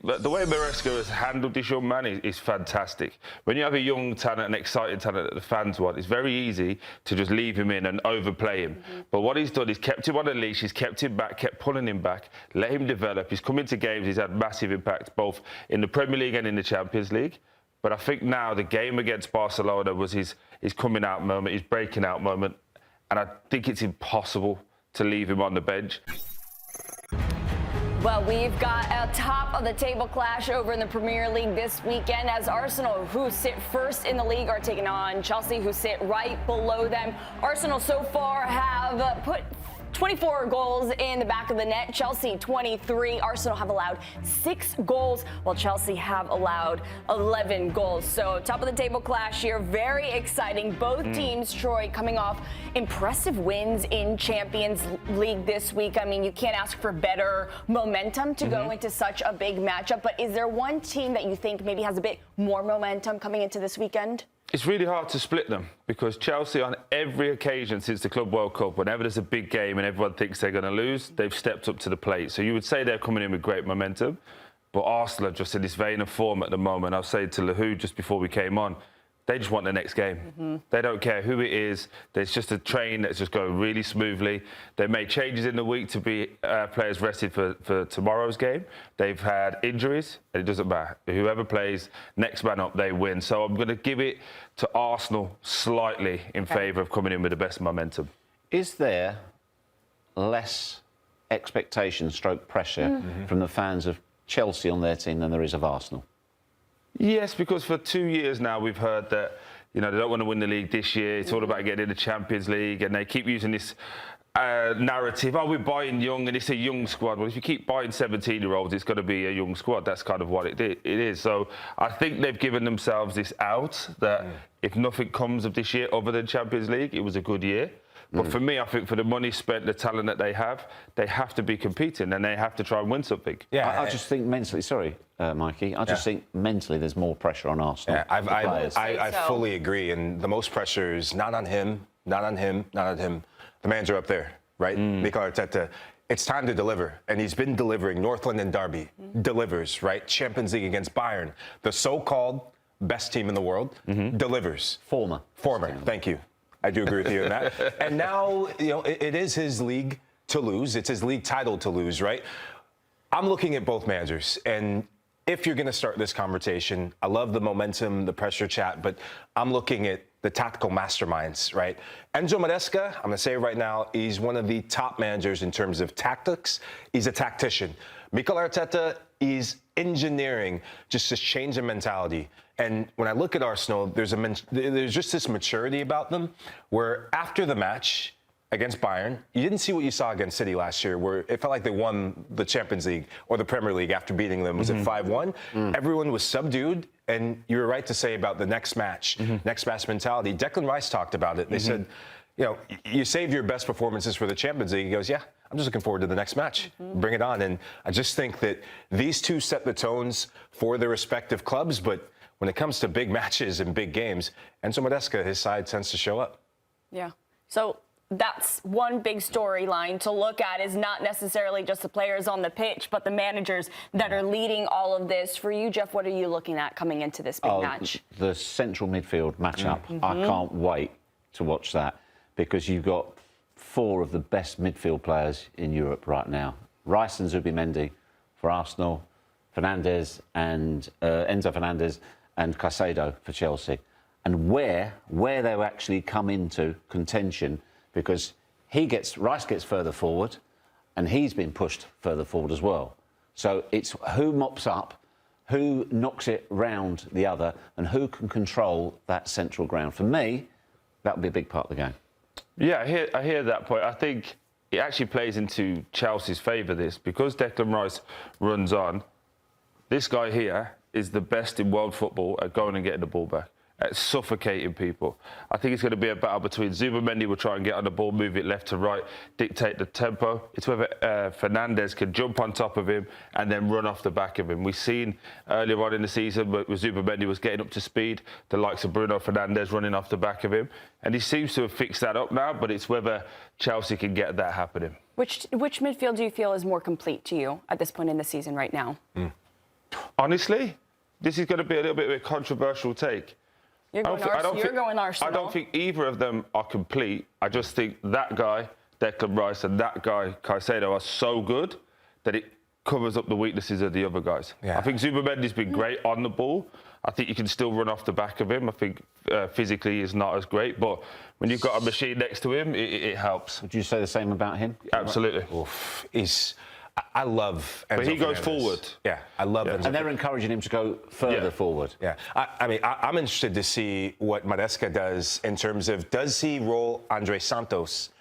the way Maresca has handled this young man is fantastic. When you have a young talent, an exciting talent that the fans want, it's very easy to just leave him in and overplay him. But what he's done is kept him on a leash, he's kept him back, kept pulling him back, let him develop. He's come into games, he's had massive impact both in the Premier League and in the Champions League. But I think now the game against Barcelona was his coming out moment, his breaking out moment. And I think it's impossible to leave him on the bench. Well, we've got a top-of-the-table clash over in the Premier League this weekend as Arsenal, who sit first in the league, are taking on Chelsea, who sit right below them. Arsenal so far have put 24 goals in the back of the net. Chelsea 23. Arsenal have allowed 6 goals, while Chelsea have allowed 11 goals. So top of the table clash here. Very exciting. Both teams, Troy, coming off impressive wins in Champions League this week. I mean, you can't ask for better momentum to go into such a big matchup. But is there one team that you think maybe has a bit more momentum coming into this weekend? It's really hard to split them because Chelsea, on every occasion since the Club World Cup, whenever there's a big game and everyone thinks they're going to lose, they've stepped up to the plate. So you would say they're coming in with great momentum. But Arsenal are just in this vein of form at the moment. I was saying to Lahoud just before we came on, they just want the next game. They don't care who it is. There's just a train that's just going really smoothly. They made changes in the week to be players rested for tomorrow's game. They've had injuries, and it doesn't matter. Whoever plays, next man up, they win. So I'm going to give it to Arsenal slightly in favour of coming in with the best momentum. Is there less expectation stroke pressure from the fans of Chelsea on their team than there is of Arsenal? Yes, because for 2 years now we've heard that, you know, they don't want to win the league this year. It's all about getting in the Champions League, and they keep using this narrative, oh, we're buying young, and it's a young squad. Well, if you keep buying 17-year-olds, it's going to be a young squad. That's kind of what it is. So I think they've given themselves this out that if nothing comes of this year other than Champions League, it was a good year. But for me, I think for the money spent, the talent that they have to be competing, and they have to try and win something. Yeah, I just think mentally, sorry, Mikey, I just think mentally there's more pressure on Arsenal. Yeah, I fully agree, and the most pressure is not on him, not on him, not on him. The manager up there, right? Mikel Arteta. It's time to deliver, and he's been delivering. North London derby delivers, right? Champions League against Bayern, the so-called best team in the world, delivers. Former, thank you. I do agree with you on that. And now, you know, it is his league to lose. It's his league title to lose, right? I'm looking at both managers, and if you're going to start this conversation, I love the momentum, the pressure chat, but I'm looking at the tactical masterminds, right? Enzo Maresca, I'm going to say it right now, he's one of the top managers in terms of tactics. He's a tactician. Mikel Arteta, he's engineering just this change in mentality. And when I look at Arsenal, there's just this maturity about them where after the match against Bayern, you didn't see what you saw against City last year, where it felt like they won the Champions League or the Premier League after beating them. Was it 5-1? Everyone was subdued, and you were right to say about the next match mentality. Declan Rice talked about it. They said, you know, you save your best performances for the Champions League. He goes, yeah, I'm just looking forward to the next match. Bring it on. And I just think that these two set the tones for their respective clubs, but when it comes to big matches and big games, Enzo Maresca, his side tends to show up. Yeah. So that's one big storyline to look at, is not necessarily just the players on the pitch, but the managers that are leading all of this. For you, Geoff, what are you looking at coming into this big match? The central midfield matchup. I can't wait to watch that, because you've got 4 of the best midfield players in Europe right now. Rice and Zubimendi for Arsenal, Fernandez and Enzo Fernandez and Caicedo for Chelsea. And where they actually come into contention, because Rice gets further forward, and he's been pushed further forward as well. So it's who mops up, who knocks it round the other, and who can control that central ground. For me, that would be a big part of the game. Yeah, I hear that point. I think it actually plays into Chelsea's favour, this, because Declan Rice runs on. This guy here is the best in world football at going and getting the ball back, at suffocating people. I think it's going to be a battle between Zubimendi will try and get on the ball, move it left to right, dictate the tempo. It's whether Fernandez can jump on top of him and then run off the back of him. We've seen earlier on in the season where Zubimendi was getting up to speed, the likes of Bruno Fernandez running off the back of him. And he seems to have fixed that up now, but it's whether Chelsea can get that happening. Which midfield do you feel is more complete to you at this point in the season right now? honestly, this is going to be a little bit of a controversial take. You're going Arsenal. I don't think either of them are complete. I just think that guy, Declan Rice, and that guy, Caicedo, are so good that it covers up the weaknesses of the other guys. Yeah. I think Zubimendi's been great on the ball. I think you can still run off the back of him. I think physically he's not as great, but when you've got a machine next to him, it helps. Would you say the same about him? Absolutely. Oof. I love Enzo But he goes Fernandez. forward. Yeah, I love Enzo. And they're encouraging him to go further forward. Yeah, I'm interested to see what Maresca does in terms of, does he roll Andre Santos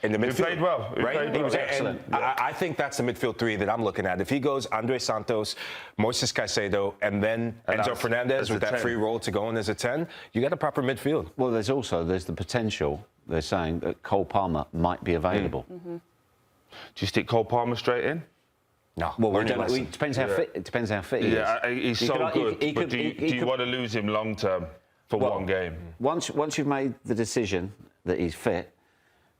in the midfield? He played well. He was excellent. I think that's the midfield three that I'm looking at. If he goes Andre Santos, Moises Caicedo, and then Enzo Fernandez with that 10. free roll to go in as a 10, you got a proper midfield. Well, there's the potential, they're saying, that Cole Palmer might be available. Do you stick Cole Palmer straight in? No. Well, learn your lesson. it depends how fit. It depends how fit he is. Yeah, he's You so could- good. he But could- do he you could- want to lose him long term for one game? Once you've made the decision that he's fit,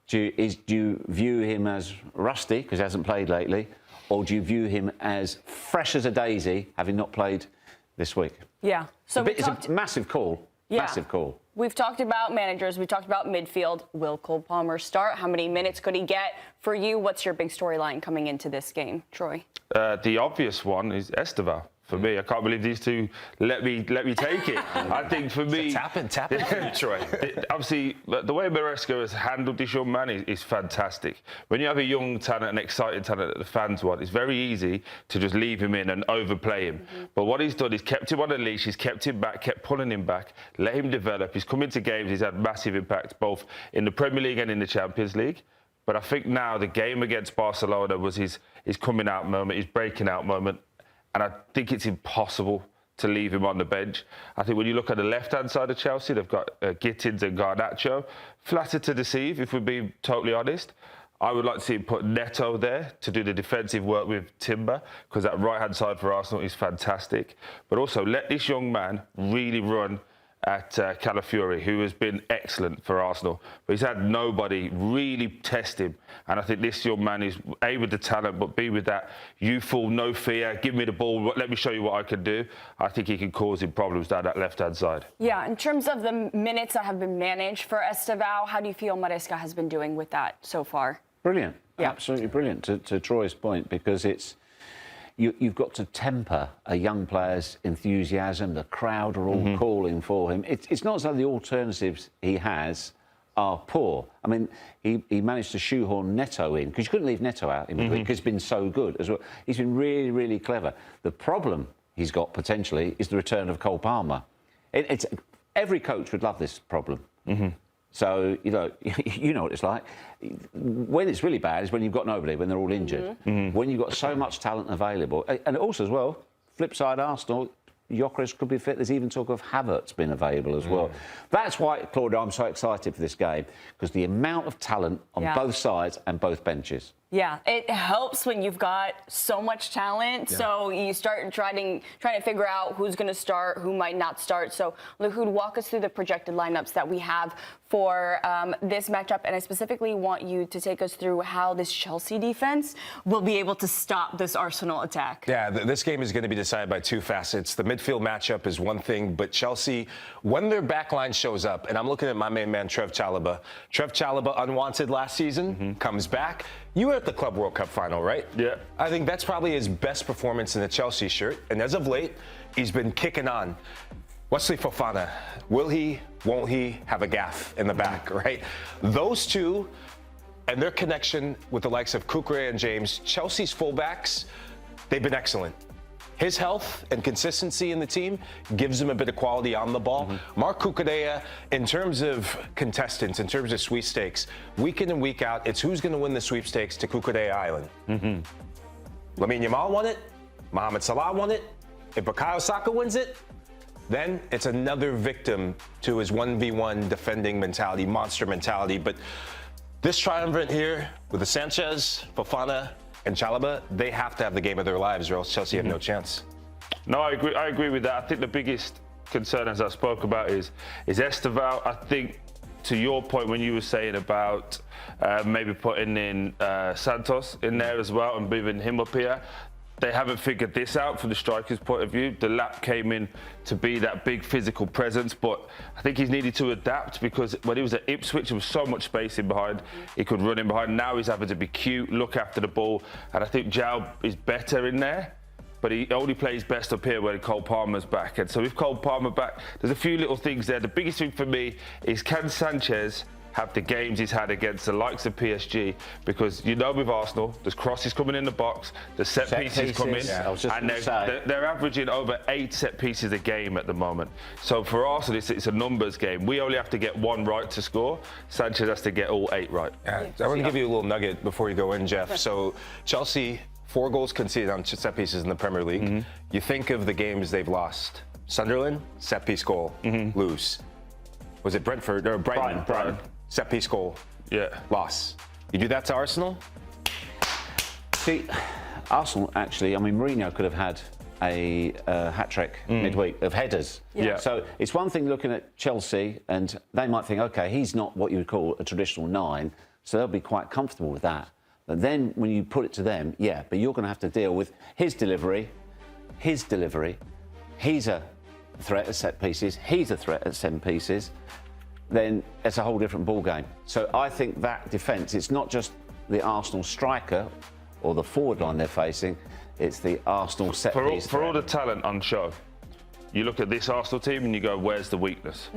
do you view him as rusty because he hasn't played lately, or do you view him as fresh as a daisy, having not played this week? Yeah. So It's a massive call. Yeah. Massive call. We've talked about managers. We've talked about midfield. Will Cole Palmer start? How many minutes could he get? For you, what's your big storyline coming into this game, Troy? The obvious one is Estevão. For me, I can't believe these two let me take it. I think for me, Tap in, Troy. Obviously, the way Maresca has handled this young man is fantastic. When you have a young talent, an exciting talent that the fans want, it's very easy to just leave him in and overplay him. But what he's done is kept him on a leash, he's kept him back, kept pulling him back, let him develop. He's come into games, he's had massive impact both in the Premier League and in the Champions League. But I think now the game against Barcelona was his coming out moment, his breaking out moment. And I think it's impossible to leave him on the bench. I think when you look at the left-hand side of Chelsea, they've got Gittins and Garnacho. Flattered to deceive, if we're being totally honest. I would like to see him put Neto there to do the defensive work with Timber, because that right-hand side for Arsenal is fantastic. But also, let this young man really run at Calafiori, who has been excellent for Arsenal. But he's had nobody really test him. And I think this young man is A, with the talent, but B, with that youthful, no fear, give me the ball, let me show you what I can do. I think he can cause him problems down that left-hand side. Yeah, in terms of the minutes that have been managed for Estevão, how do you feel Maresca has been doing with that so far? Brilliant. Yeah. Absolutely brilliant, to Troy's point, because it's... You've got to temper a young player's enthusiasm. The crowd are all calling for him. It's not as though the alternatives he has are poor. I mean, he managed to shoehorn Neto in, because you couldn't leave Neto out because he's been so good as well. He's been really, really clever. The problem he's got potentially is the return of Cole Palmer. Every coach would love this problem. So, you know what it's like. When it's really bad is when you've got nobody, when they're all injured. When you've got so much talent available. And also, as well, flip side, Arsenal, Gyökeres could be fit. There's even talk of Havertz being available as well. That's why, Claudia, I'm so excited for this game, because the amount of talent on both sides and both benches. Yeah, it helps when you've got so much talent. Yeah. So you start trying to figure out who's going to start, who might not start. So Lahoud, walk us through the projected lineups that we have for this matchup. And I specifically want you to take us through how this Chelsea defense will be able to stop this Arsenal attack. Yeah, this game is going to be decided by two facets. The midfield matchup is one thing, but Chelsea, when their backline shows up, and I'm looking at my main man, Trev Chalobah. Trev Chalobah, unwanted last season, comes back. You were at the Club World Cup final, right? Yeah. I think that's probably his best performance in the Chelsea shirt. And as of late, he's been kicking on. Wesley Fofana, will he, won't he have a gaff in the back, right? Those two and their connection with the likes of Kukre and James, Chelsea's fullbacks, they've been excellent. His health and consistency in the team gives him a bit of quality on the ball. Mark Cucurella, in terms of contestants, in terms of sweepstakes, week in and week out, it's who's going to win the sweepstakes to Cucurella Island. Lamine Yamal won it. Mohamed Salah won it. If Bukayo Saka wins it, then it's another victim to his 1v1 defending mentality, monster mentality. But this triumvirate here with the Sanchez, Fofana, and Chalobah, they have to have the game of their lives, or else Chelsea have no chance. No, I agree with that. I think the biggest concern, as I spoke about, is Estevão. I think, to your point when you were saying about maybe putting in Santos in there as well and moving him up here, they haven't figured this out from the striker's point of view. The lap came in to be that big physical presence, but I think he's needed to adapt because when he was at Ipswich, there was so much space in behind. He could run in behind. Now he's having to be cute, look after the ball, and I think João is better in there. But he only plays best up here when Cole Palmer's back. And so with Cole Palmer back, there's a few little things there. The biggest thing for me is, can Sanchez have the games he's had against the likes of PSG? Because you know with Arsenal, there's crosses coming in the box, the set pieces coming, and they're averaging over 8 set pieces a game at the moment. So for Arsenal, it's a numbers game. We only have to get 1 right to score. Sanchez has to get all 8 right. Yeah, I want to give you a little nugget before you go in, Geoff. So Chelsea, 4 goals conceded on set pieces in the Premier League. You think of the games they've lost. Sunderland, set piece goal, lose. Was it Brentford or Brighton? Set piece goal, loss. You do that to Arsenal? See, Arsenal actually, I mean, Mourinho could have had a hat-trick midweek of headers. So it's one thing looking at Chelsea and they might think, OK, he's not what you would call a traditional 9, so they'll be quite comfortable with that. But then when you put it to them, but you're going to have to deal with his delivery. He's a threat at set pieces. He's a threat at set pieces. Then it's a whole different ball game. So I think that defence, it's not just the Arsenal striker or the forward line they're facing, it's the Arsenal set piece. For all the talent on show, you look at this Arsenal team and you go, where's the weakness?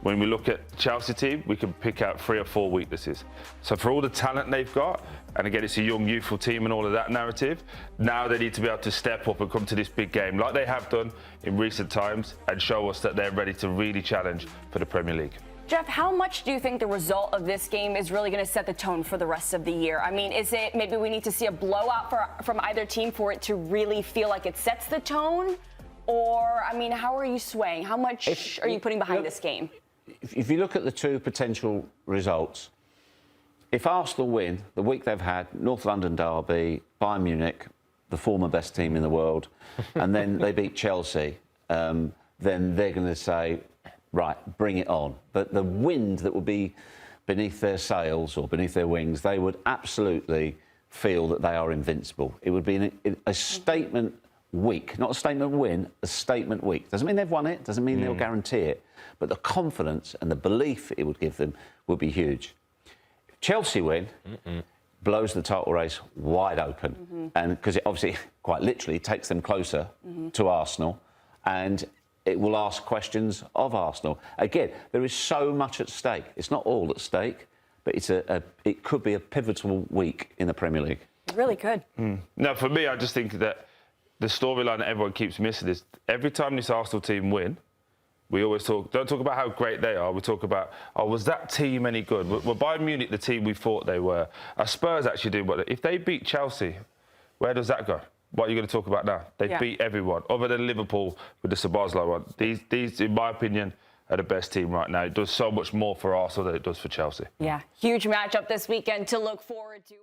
When we look at Chelsea team, we can pick out 3 or 4 weaknesses. So for all the talent they've got, and again, it's a young, youthful team and all of that narrative, now they need to be able to step up and come to this big game like they have done in recent times and show us that they're ready to really challenge for the Premier League. Geoff, how much do you think the result of this game is really going to set the tone for the rest of the year? I mean, is it maybe we need to see a blowout from either team for it to really feel like it sets the tone? Or, I mean, how are you swaying? How much are you putting behind this game? If you look at the 2 potential results, if Arsenal win the week they've had, North London derby, Bayern Munich, the former best team in the world, and then they beat Chelsea, then they're going to say, right, bring it on. But the wind that would be beneath their sails or beneath their wings, they would absolutely feel that they are invincible. It would be a statement week, not a statement win, a statement week. Doesn't mean they've won it, doesn't mean they'll guarantee it, but the confidence and the belief it would give them would be huge. If Chelsea win, blows the title race wide open, and because it obviously, quite literally, takes them closer to Arsenal, and it will ask questions of Arsenal. Again, there is so much at stake. It's not all at stake, but it could be a pivotal week in the Premier League. It really could. No, for me, I just think that the storyline that everyone keeps missing is every time this Arsenal team win, we always don't talk about how great they are. We talk about, was that team any good? Were Bayern Munich the team we thought they were? Spurs actually did what? If they beat Chelsea, where does that go? What are you going to talk about now? They beat everyone, other than Liverpool with the Szoboszlai one. These, in my opinion, are the best team right now. It does so much more for Arsenal than it does for Chelsea. Yeah, huge matchup this weekend to look forward to.